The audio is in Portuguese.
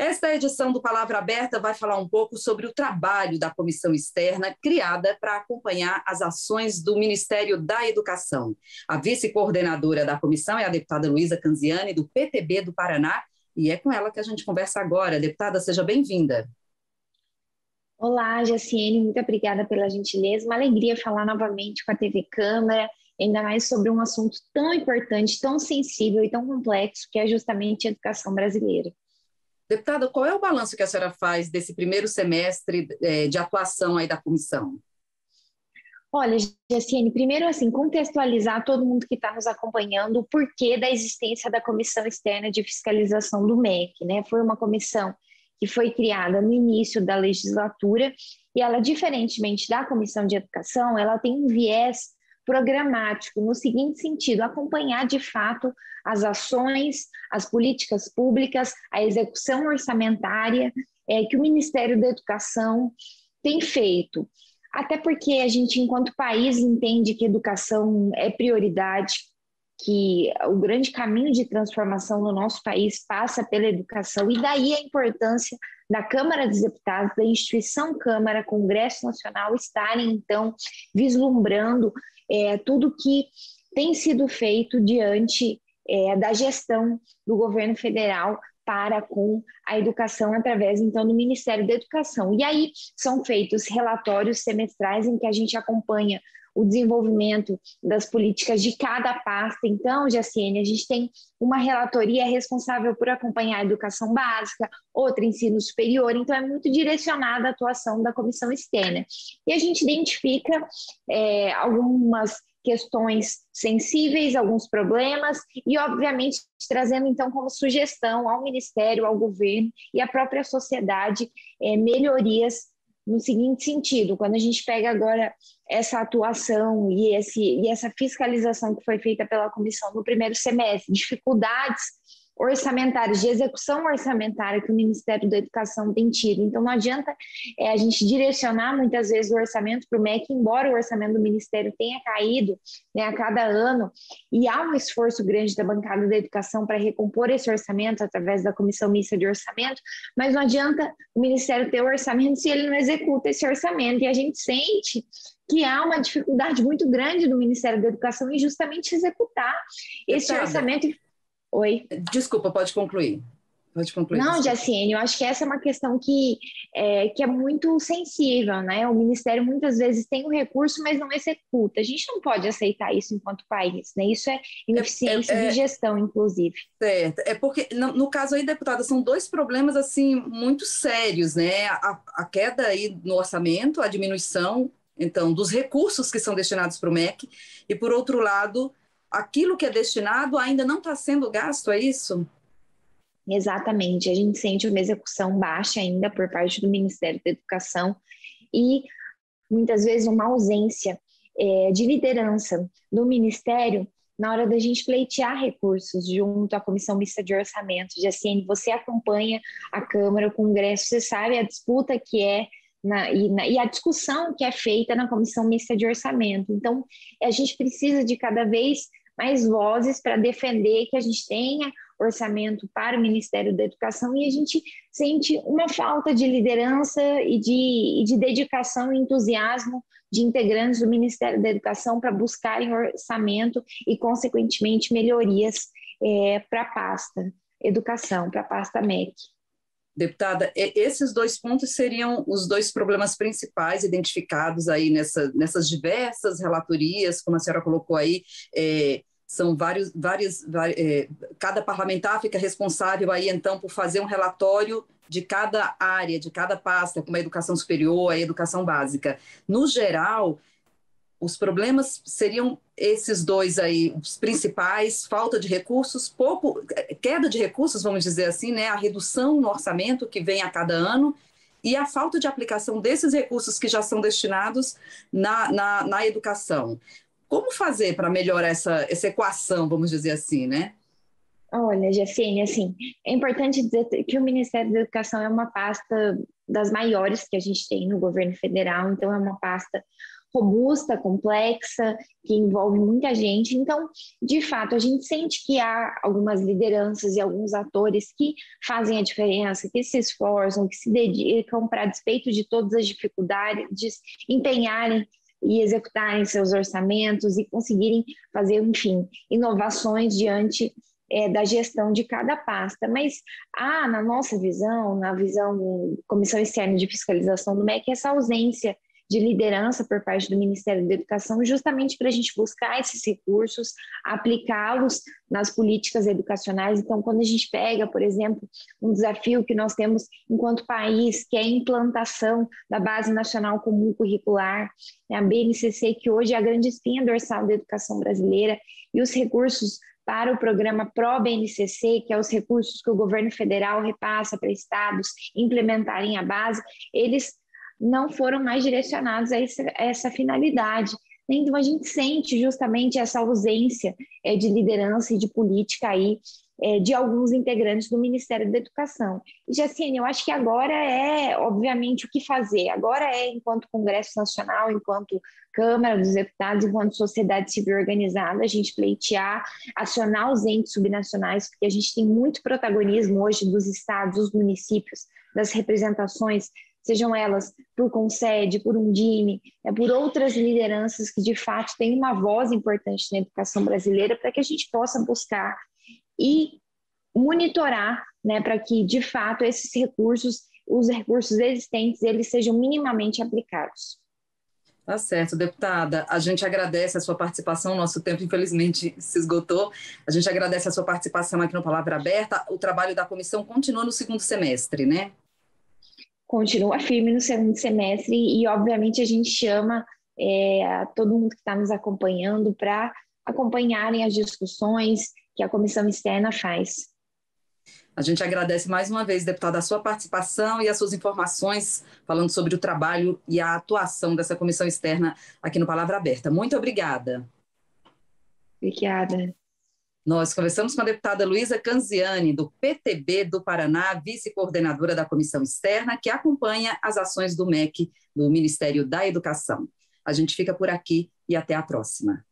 Esta edição do Palavra Aberta vai falar um pouco sobre o trabalho da comissão externa criada para acompanhar as ações do Ministério da Educação. A vice-coordenadora da comissão é a deputada Luísa Canziani, do PTB do Paraná, e é com ela que a gente conversa agora. Deputada, seja bem-vinda. Olá, Jaciene, muito obrigada pela gentileza. Uma alegria falar novamente com a TV Câmara, ainda mais sobre um assunto tão importante, tão sensível e tão complexo, que é justamente a educação brasileira. Deputada, qual é o balanço que a senhora faz desse primeiro semestre de atuação aí da comissão? Olha, Jaciene, primeiro assim, contextualizar todo mundo que está nos acompanhando o porquê da existência da Comissão Externa de Fiscalização do MEC, né? Foi uma comissão que foi criada no início da legislatura e ela, diferentemente da Comissão de Educação, ela tem um viés programático no seguinte sentido: acompanhar de fato as ações, as políticas públicas, a execução orçamentária que o Ministério da Educação tem feito. Até porque a gente, enquanto país, entende que educação é prioridade, que o grande caminho de transformação no nosso país passa pela educação, e daí a importância da Câmara dos Deputados, da instituição Câmara, Congresso Nacional, estarem, então, vislumbrando tudo que tem sido feito diante da gestão do governo federal para com a educação através, então, do Ministério da Educação. E aí são feitos relatórios semestrais em que a gente acompanha o desenvolvimento das políticas de cada pasta. Então, Jaciene, a gente tem uma relatoria responsável por acompanhar a educação básica, outra ensino superior, então é muito direcionada a atuação da comissão externa. E a gente identifica algumas questões sensíveis, alguns problemas e, obviamente, trazendo, então, como sugestão ao Ministério, ao governo e à própria sociedade melhorias no seguinte sentido: quando a gente pega agora essa atuação e essa fiscalização que foi feita pela comissão no primeiro semestre, dificuldades orçamentárias, de execução orçamentária que o Ministério da Educação tem tido. Então, não adianta a gente direcionar muitas vezes o orçamento para o MEC, embora o orçamento do Ministério tenha caído, né, a cada ano, e há um esforço grande da bancada da educação para recompor esse orçamento através da Comissão Mista de Orçamento, mas não adianta o Ministério ter o orçamento se ele não executa esse orçamento, e a gente sente que há uma dificuldade muito grande do Ministério da Educação em justamente executar esse orçamento. Oi. Desculpa, pode concluir. Pode concluir. Não, Jaciene, eu acho que essa é uma questão que é muito sensível, né? O Ministério muitas vezes tem o recurso, mas não executa. A gente não pode aceitar isso enquanto país, né? Isso é ineficiência de gestão, inclusive. Certo. É porque, no caso aí, deputada, são dois problemas, assim, muito sérios, né? A queda aí no orçamento, a diminuição, então, dos recursos que são destinados para o MEC, e, por outro lado, aquilo que é destinado ainda não está sendo gasto, é isso? Exatamente, a gente sente uma execução baixa ainda por parte do Ministério da Educação e muitas vezes uma ausência de liderança do Ministério na hora da gente pleitear recursos junto à Comissão Mista de Orçamento. Jaciene, você acompanha a Câmara, o Congresso, você sabe a disputa que é e a discussão que é feita na Comissão Mista de Orçamento. Então, a gente precisa de cada vez mais vozes para defender que a gente tenha orçamento para o Ministério da Educação, e a gente sente uma falta de liderança e de dedicação e entusiasmo de integrantes do Ministério da Educação para buscarem orçamento e, consequentemente, melhorias para a pasta Educação, para a pasta MEC. Deputada, esses dois pontos seriam os dois problemas principais identificados aí nessas diversas relatorias, como a senhora colocou aí, são cada parlamentar fica responsável aí, então, por fazer um relatório de cada área, de cada pasta, como a educação superior, a educação básica. No geral, os problemas seriam esses dois aí, os principais: falta de recursos, queda de recursos, vamos dizer assim, né? A redução no orçamento que vem a cada ano e a falta de aplicação desses recursos que já são destinados na educação. Como fazer para melhorar essa equação, vamos dizer assim, né? Olha, Jefene, assim, é importante dizer que o Ministério da Educação é uma pasta das maiores que a gente tem no governo federal, então é uma pasta robusta, complexa, que envolve muita gente. Então, de fato, a gente sente que há algumas lideranças e alguns atores que fazem a diferença, que se esforçam, que se dedicam para, a despeito de todas as dificuldades, empenharem e executarem seus orçamentos e conseguirem fazer, enfim, inovações diante da gestão de cada pasta. Mas há, na nossa visão, na visão da Comissão Externa de Fiscalização do MEC, essa ausência de liderança por parte do Ministério da Educação, justamente para a gente buscar esses recursos, aplicá-los nas políticas educacionais. Então, quando a gente pega, por exemplo, um desafio que nós temos enquanto país, que é a implantação da Base Nacional Comum Curricular, a BNCC, que hoje é a grande espinha dorsal da educação brasileira, e os recursos para o programa Pro-BNCC, que é os recursos que o governo federal repassa para estados implementarem a base, eles não foram mais direcionados a essa finalidade. Então, a gente sente justamente essa ausência de liderança e de política aí, de alguns integrantes do Ministério da Educação. E, Jaciene, eu acho que agora obviamente, o que fazer. Agora enquanto Congresso Nacional, enquanto Câmara dos Deputados, enquanto sociedade civil organizada, a gente pleitear, acionar os entes subnacionais, porque a gente tem muito protagonismo hoje dos estados, dos municípios, das representações, sejam elas por Concede, por Undime, por outras lideranças que, de fato, têm uma voz importante na educação brasileira, para que a gente possa buscar e monitorar, né, para que, de fato, esses recursos, os recursos existentes, eles sejam minimamente aplicados. Tá certo, deputada. A gente agradece a sua participação. Nosso tempo, infelizmente, se esgotou. A gente agradece a sua participação aqui no Palavra Aberta. O trabalho da comissão continua no segundo semestre, né? Continua firme no segundo semestre e, obviamente, a gente chama todo mundo que está nos acompanhando para acompanharem as discussões que a comissão externa faz. A gente agradece mais uma vez, deputada, a sua participação e as suas informações falando sobre o trabalho e a atuação dessa comissão externa aqui no Palavra Aberta. Muito obrigada. Obrigada. Nós conversamos com a deputada Luísa Canziani, do PTB do Paraná, vice-coordenadora da Comissão Externa, que acompanha as ações do MEC, do Ministério da Educação. A gente fica por aqui e até a próxima.